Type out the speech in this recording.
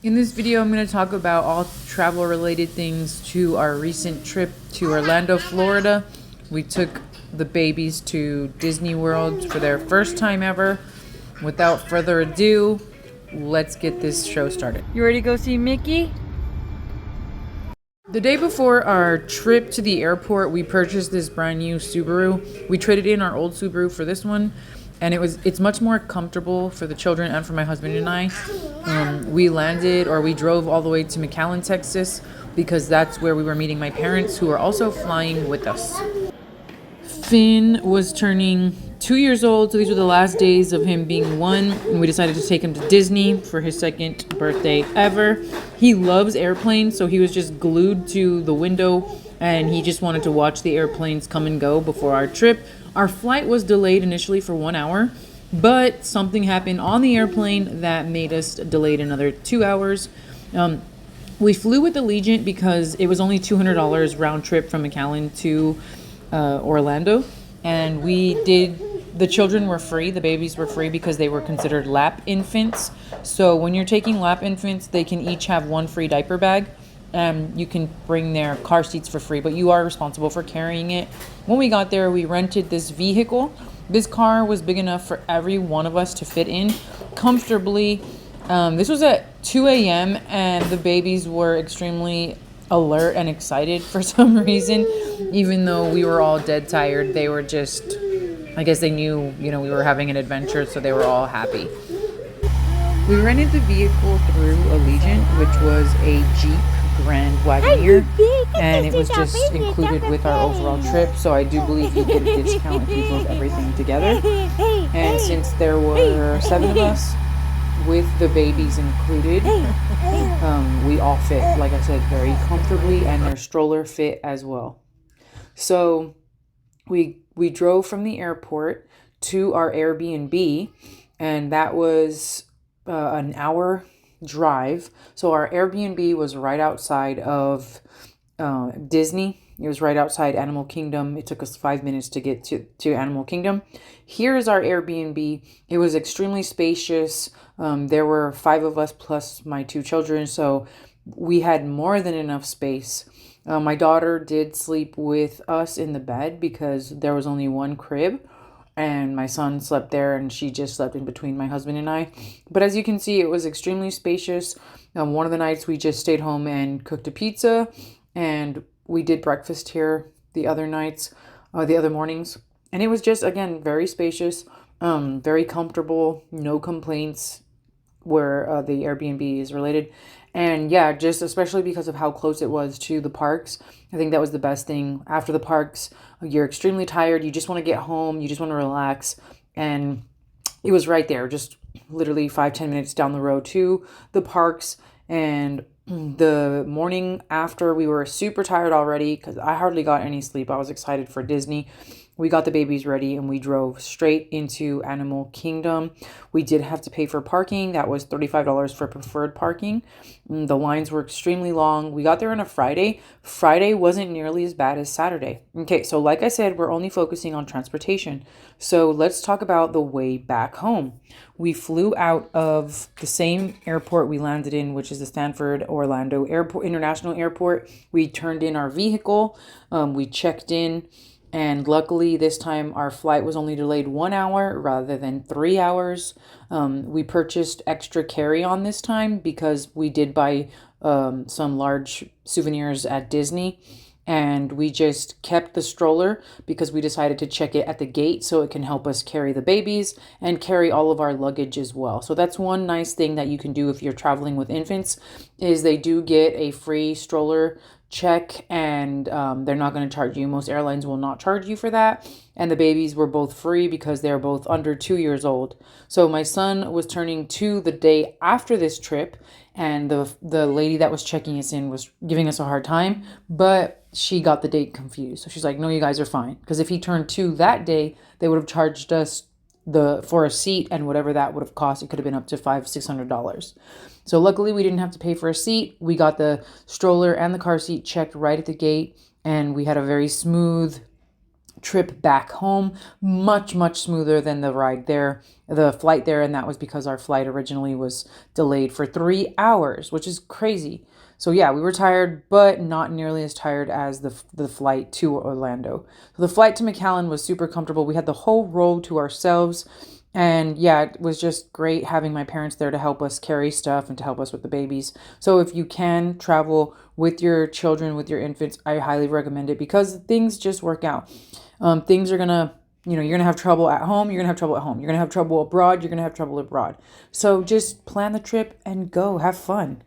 In this video, I'm going to talk about all travel related things to our recent trip to Orlando, Florida. We took the babies to Disney World for their first time ever. Without further ado, let's get this show started. You ready to go see Mickey? The day before our trip to the airport, we purchased this brand new Subaru. We traded in our old Subaru for this one, and it's much more comfortable for the children and for my husband and I. We drove all the way to McAllen, Texas, because that's where we were meeting my parents, who are also flying with us. Finn was turning 2 years old, so these were the last days of him being one, and we decided to take him to Disney for his second birthday ever. He loves airplanes, so he was just glued to the window, and he just wanted to watch the airplanes come and go before our trip. Our flight was delayed initially for 1 hour, but something happened on the airplane that made us delayed another 2 hours. We flew with Allegiant because it was only $200 round trip from McAllen to Orlando, and the children were free, the babies were free because they were considered lap infants. So when you're taking lap infants, they can each have one free diaper bag. You can bring their car seats for free, but you are responsible for carrying it. When we got there, we rented this vehicle. This car was big enough for every one of us to fit in comfortably. This was at 2 a.m. and the babies were extremely alert and excited for some reason. Even though we were all dead tired, they were just, I guess they knew, we were having an adventure, so they were all happy. We rented the vehicle through Allegiant, which was a Jeep Grand Wagoneer, and it was just included with our overall trip, so I do believe you get a discount if you book everything together. And since there were 7 of us, with the babies included, we all fit, like I said, very comfortably, and their stroller fit as well. So we drove from the airport to our Airbnb, and that was an hour drive. So our Airbnb was right outside of Disney. It was right outside Animal Kingdom. It took us 5 minutes to get to Animal Kingdom. Here's our Airbnb. It was extremely spacious. There were 5 of us plus my 2 children, so we had more than enough space. My daughter did sleep with us in the bed because there was only one crib, and my son slept there, and she just slept in between my husband and I. But as you can see, it was extremely spacious. One of the nights we just stayed home and cooked a pizza, and we did breakfast here the other mornings. And it was just, again, very spacious, very comfortable, no complaints where the Airbnb is related. And yeah, just especially because of how close it was to the parks. I think that was the best thing. After the parks, you're extremely tired. You just want to get home. You just want to relax. And it was right there, just literally 5-10 minutes down the road to the parks. And the morning after, we were super tired already because I hardly got any sleep. I was excited for Disney. We got the babies ready and we drove straight into Animal Kingdom. We did have to pay for parking. That was $35 for preferred parking. The lines were extremely long. We got there on a Friday. Friday wasn't nearly as bad as Saturday. Okay, so like I said, we're only focusing on transportation. So let's talk about the way back home. We flew out of the same airport we landed in, which is the Stanford Orlando Airport, International Airport. We turned in our vehicle. We checked in. And luckily, this time our flight was only delayed 1 hour rather than 3 hours. We purchased extra carry-on this time because we did buy some large souvenirs at Disney. And we just kept the stroller because we decided to check it at the gate so it can help us carry the babies and carry all of our luggage as well. So that's one nice thing that you can do if you're traveling with infants, is they do get a free stroller check, and they're not going to charge you. Most airlines will not charge you for that. And the babies were both free because they're both under 2 years old. So my son was turning 2 the day after this trip, and the lady that was checking us in was giving us a hard time, but she got the date confused. So she's like, no, you guys are fine. Because if he turned 2 that day, they would have charged us for a seat, and whatever that would have cost, it could have been up to $500-$600. So luckily we didn't have to pay for a seat. We got the stroller and the car seat checked right at the gate, and we had a very smooth trip back home. Much smoother than the ride there, the flight there. And that was because our flight originally was delayed for 3 hours, which is crazy. So yeah, we were tired, but not nearly as tired as the flight to Orlando. So the flight to McAllen was super comfortable. We had the whole row to ourselves. And yeah, it was just great having my parents there to help us carry stuff and to help us with the babies. So if you can travel with your children, with your infants, I highly recommend it because things just work out. Things are gonna, you're gonna have trouble at home. You're gonna have trouble at home. You're gonna have trouble abroad. You're gonna have trouble abroad. So just plan the trip and go have fun.